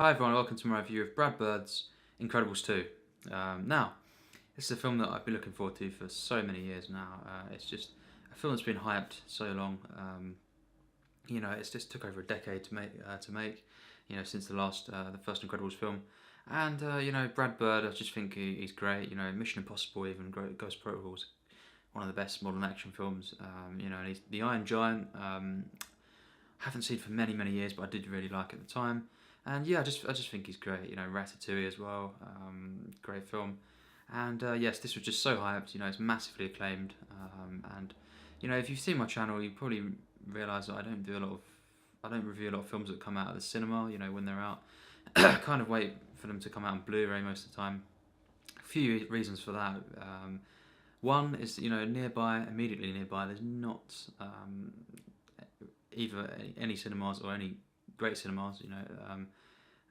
Hi everyone, welcome to my review of Brad Bird's Incredibles 2. Now, this is a film that I've been looking forward to for so many years now. It's just a film that's been hyped so long. It's just took over a decade to make. Since the first Incredibles film. And Brad Bird, I just think he's great. Mission Impossible, even Ghost Protocol, is one of the best modern action films. And he's the Iron Giant. Haven't seen for many years, but I did really like at the time. And yeah, I just think he's great. Ratatouille as well, great film. And yes, this was just so hyped. It's massively acclaimed. And if you've seen my channel, you probably realise that I don't review a lot of films that come out of the cinema. When they're out, I kind of wait for them to come out on Blu-ray most of the time. A few reasons for that. One is immediately nearby, there's not either any cinemas or any great cinemas,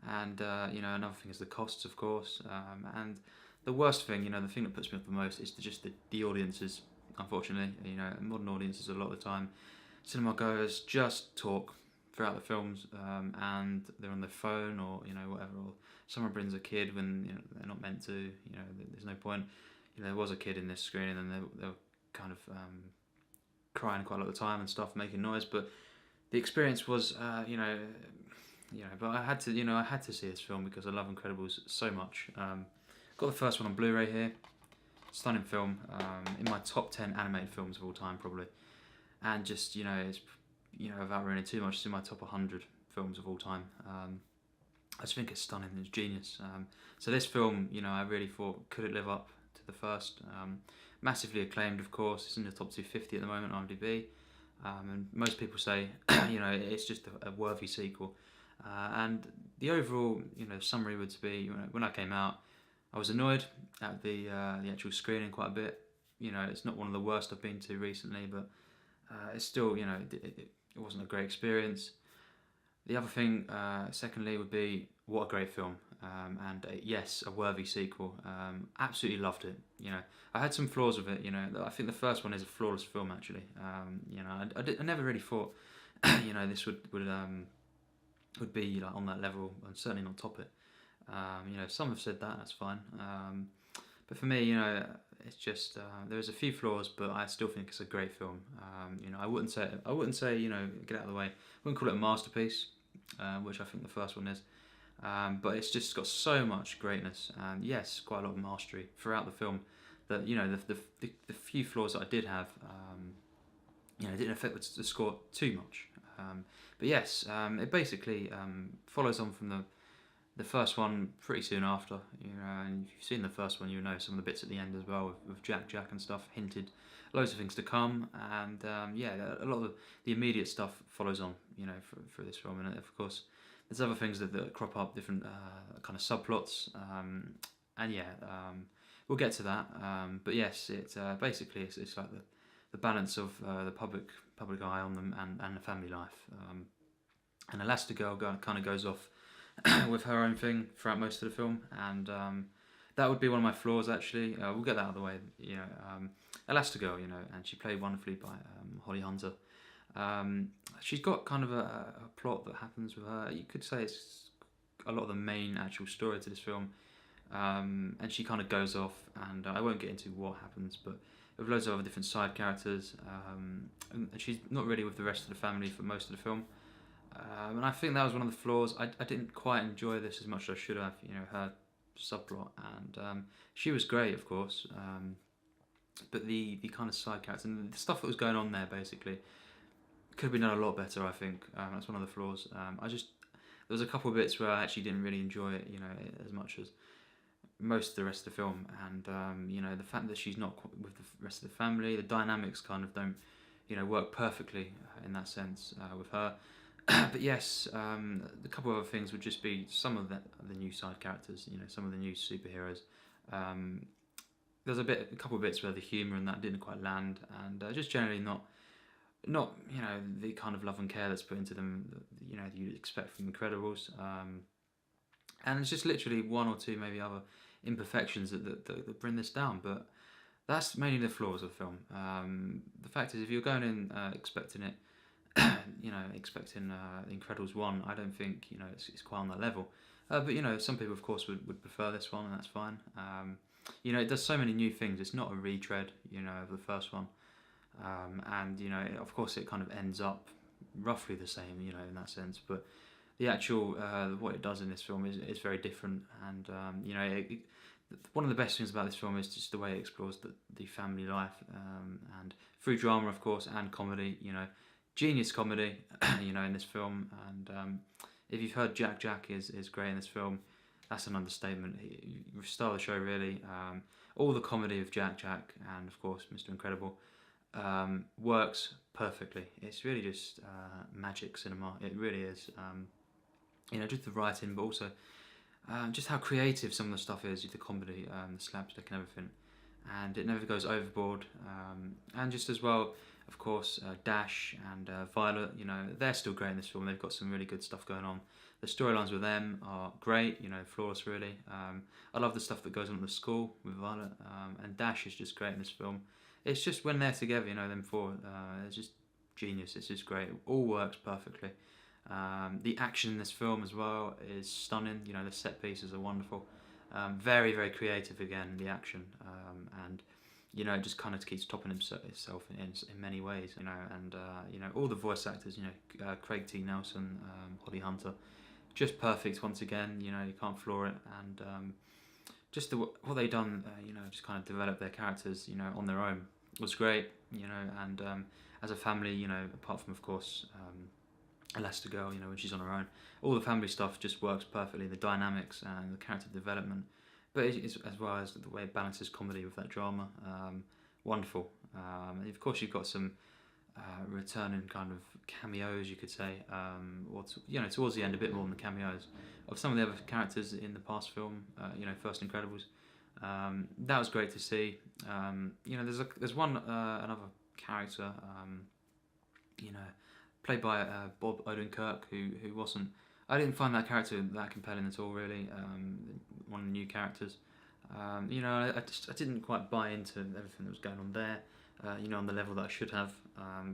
another thing is the costs, of course, and the worst thing, the thing that puts me off the most is just the audiences. Unfortunately, modern audiences a lot of the time, cinema goers just talk throughout the films, and they're on their phone or whatever, or someone brings a kid when they're not meant to. There's no point. There was a kid in this screening, and they were kind of crying quite a lot of the time and stuff, making noise, but the experience was, but I had to see this film because I love Incredibles so much. Got the first one on Blu-ray here. Stunning film. In my top 10 animated films of all time, probably. And just it's without ruining too much, it's in my top 100 films of all time. I just think it's stunning. It's genius. So this film, I really thought, could it live up to the first? Massively acclaimed, of course. It's in the top 250 at the moment on IMDb. And most people say, it's just a worthy sequel. And the overall, summary would be, when I came out, I was annoyed at the actual screening quite a bit. It's not one of the worst I've been to recently, but it's still, it wasn't a great experience. The other thing, secondly, would be what a great film, and yes, a worthy sequel. Absolutely loved it. I had some flaws with it. I think the first one is a flawless film actually. I never really thought, this would be like on that level, and certainly not top it. Some have said that. That's fine. But for me, it's just there's a few flaws, but I still think it's a great film. I wouldn't say get out of the way. I wouldn't call it a masterpiece, which I think the first one is. But it's just got so much greatness, and yes, quite a lot of mastery throughout the film. That the few flaws that I did have, didn't affect the score too much. But yes, it basically follows on from the first one pretty soon after. And if you've seen the first one, some of the bits at the end as well with Jack and stuff hinted loads of things to come. And a lot of the immediate stuff follows on, for this film. And of course, there's other things that crop up, different kind of subplots. We'll get to that. But yes, it's basically it's like the balance of the public eye on them and the family life. And Elastigirl kind of goes off with her own thing throughout most of the film, and that would be one of my flaws actually. We'll get that out of the way. Elastigirl, and she played wonderfully by Holly Hunter. She's got kind of a plot that happens with her. You could say it's a lot of the main actual story to this film, and she kind of goes off, and I won't get into what happens, but with loads of other different side characters, and she's not really with the rest of the family for most of the film. And I think that was one of the flaws. I didn't quite enjoy this as much as I should have, her subplot. And she was great, of course. But the kind of side characters and the stuff that was going on there, basically, could have been done a lot better, I think. That's one of the flaws. There was a couple of bits where I actually didn't really enjoy it, as much as most of the rest of the film. And, the fact that she's not with the rest of the family, the dynamics kind of don't, work perfectly in that sense with her. But yes, a couple of other things would just be some of the new side characters, some of the new superheroes. There's a couple of bits where the humour and that didn't quite land, and just generally not the kind of love and care that's put into them that you'd expect from Incredibles. And it's just literally one or two maybe other imperfections that bring this down, but that's mainly the flaws of the film. The fact is, if you're going in expecting it expecting Incredibles 1, I don't think it's quite on that level. But you know, some people of course would prefer this one, and that's fine. You know, it does so many new things. It's not a retread, you know, of the first one, and you know, of course, it kind of ends up roughly the same, you know, in that sense. But the actual what it does in this film is very different, and you know, one of the best things about this film is just the way it explores the family life, and through drama, of course, and comedy. You know, genius comedy, you know, in this film, and if you've heard Jack is great in this film, that's an understatement. He stole the show really. All the comedy of Jack, and of course Mr. Incredible, works perfectly. It's really just magic cinema. It really is. You know, just the writing, but also just how creative some of the stuff is, the comedy, the slapstick and everything. And it never goes overboard. And just as well, of course, Dash and Violet, you know, they're still great in this film. They've got some really good stuff going on. The storylines with them are great, you know, flawless really. I love the stuff that goes on at the school with Violet. And Dash is just great in this film. It's just when they're together, you know, them four, it's just genius. It's just great. It all works perfectly. The action in this film as well is stunning. You know, the set pieces are wonderful. Very, very creative again, the action. And, you know, it just kind of keeps topping itself in many ways, you know. And, you know, all the voice actors, you know, Craig T. Nelson, Holly Hunter, just perfect once again. You know, you can't flaw it. And just what they done, you know, just kind of develop their characters, you know, on their own was great, you know. And as a family, you know, apart from, of course, Elastigirl, you know, when she's on her own, all the family stuff just works perfectly. The dynamics and the character development, but it's, as well as the way it balances comedy with that drama, wonderful. Of course, you've got some returning kind of cameos, you could say, or you know, towards the end a bit more than the cameos of some of the other characters in the past film. You know, First Incredibles. That was great to see. You know, there's one another character. You know, played by Bob Odenkirk, who wasn't. I didn't find that character that compelling at all, really. One of the new characters. You know, I didn't quite buy into everything that was going on there. You know, on the level that I should have.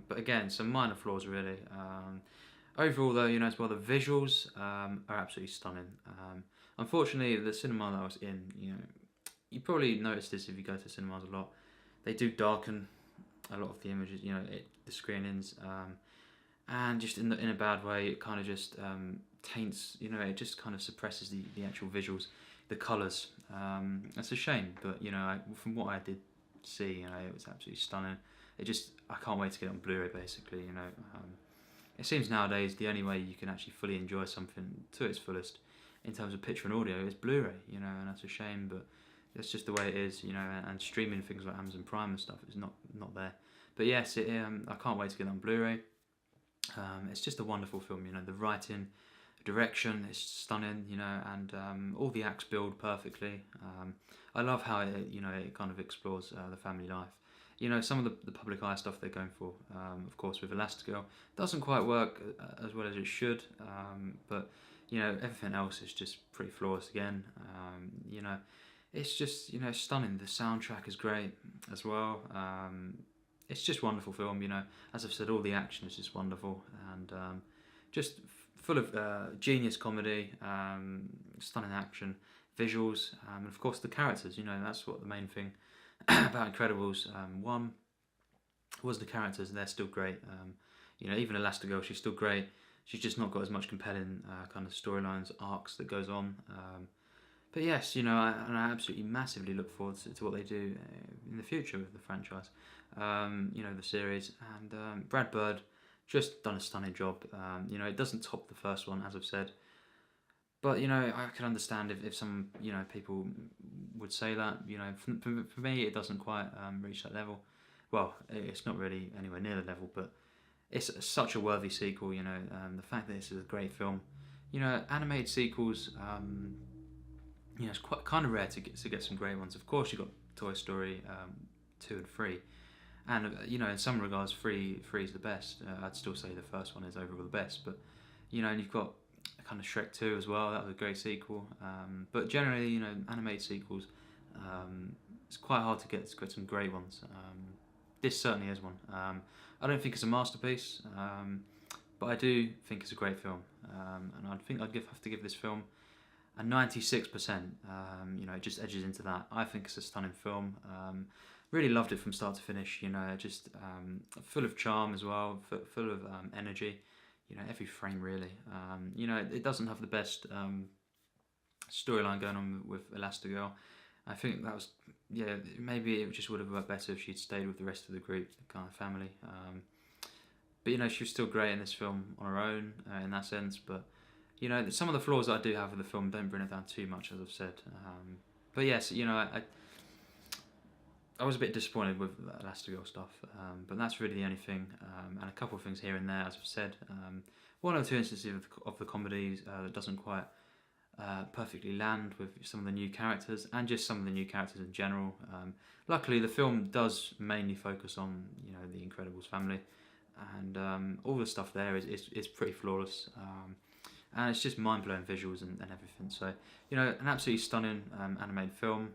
But again, some minor flaws, really. Overall, though, you know, as well, the visuals are absolutely stunning. Unfortunately, the cinema that I was in, you know, you probably noticed this if you go to cinemas a lot. They do darken a lot of the images, you know, the screenings. And just in a bad way, it kind of just taints, you know, it just kind of suppresses the actual visuals, the colours. It's a shame, but you know, from what I did see, you know, it was absolutely stunning. I can't wait to get it on Blu-ray, basically. You know, it seems nowadays the only way you can actually fully enjoy something to its fullest in terms of picture and audio is Blu-ray. You know, and that's a shame, but that's just the way it is. You know, and streaming things like Amazon Prime and stuff is not there. But yes, I can't wait to get it on Blu-ray. It's just a wonderful film, you know. The writing, direction is stunning, you know, and all the acts build perfectly. I love how it kind of explores the family life. You know, some of the public eye stuff they're going for, of course, with Elastigirl, doesn't quite work as well as it should. But you know, everything else is just pretty flawless again. You know, it's just, you know, stunning. The soundtrack is great as well. It's just a wonderful film, you know. As I've said, all the action is just wonderful, and just full of genius comedy, stunning action, visuals, and of course the characters. You know, that's what the main thing about Incredibles 1 was, the characters. They're still great. You know, even Elastigirl, she's still great. She's just not got as much compelling kind of storylines, arcs that goes on. But yes, you know, I absolutely massively look forward to what they do in the future with the franchise. You know, the series, and Brad Bird just done a stunning job. You know, it doesn't top the first one, as I've said, but you know, I can understand if some, you know, people would say that. You know, for me, it doesn't quite reach that level. Well, it's not really anywhere near the level, but it's such a worthy sequel. You know, the fact that this is a great film. You know, animated sequels. You know, it's quite kind of rare to get some great ones. Of course, you've got Toy Story 2 and 3. And you know, in some regards, three is the best. I'd still say the first one is overall the best. But you know, and you've got kind of Shrek 2 as well. That was a great sequel. But generally, you know, animated sequels, it's quite hard to get some great ones. This certainly is one. I don't think it's a masterpiece, but I do think it's a great film. And I think have to give this film and 96%. You know, it just edges into that. I think it's a stunning film. Really loved it from start to finish. You know, just full of charm as well, full of energy. You know, every frame really. You know, it doesn't have the best storyline going on with Elastigirl. I think that was, yeah, maybe it just would have worked better if she'd stayed with the rest of the group, the kind of family. But you know, she was still great in this film on her own in that sense. But you know, some of the flaws that I do have with the film don't bring it down too much, as I've said. But yes, you know, I was a bit disappointed with Elastigirl stuff, but that's really the only thing. And a couple of things here and there, as I've said. One or two instances of the comedies that doesn't quite perfectly land with some of the new characters and just some of the new characters in general. Luckily, the film does mainly focus on, you know, the Incredibles family, and all the stuff there is pretty flawless. And it's just mind-blowing visuals and everything. So, you know, an absolutely stunning animated film.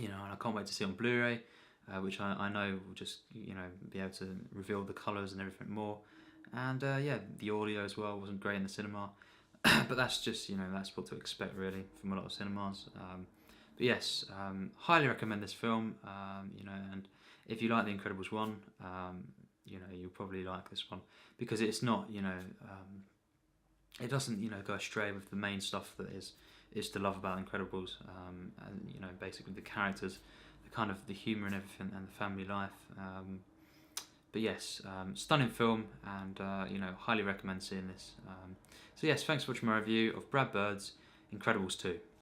You know, and I can't wait to see it on Blu-ray, which I know will just, you know, be able to reveal the colours and everything more. And yeah, the audio as well wasn't great in the cinema. But that's just, you know, that's what to expect really from a lot of cinemas. But yes, highly recommend this film. You know, and if you like The Incredibles 1, you know, you'll probably like this one, because it's not, you know, it doesn't, you know, go astray with the main stuff that is to love about Incredibles, and you know, basically the characters, the kind of the humour and everything, and the family life. But yes, stunning film, and you know, highly recommend seeing this. So yes, thanks for watching my review of Brad Bird's Incredibles 2.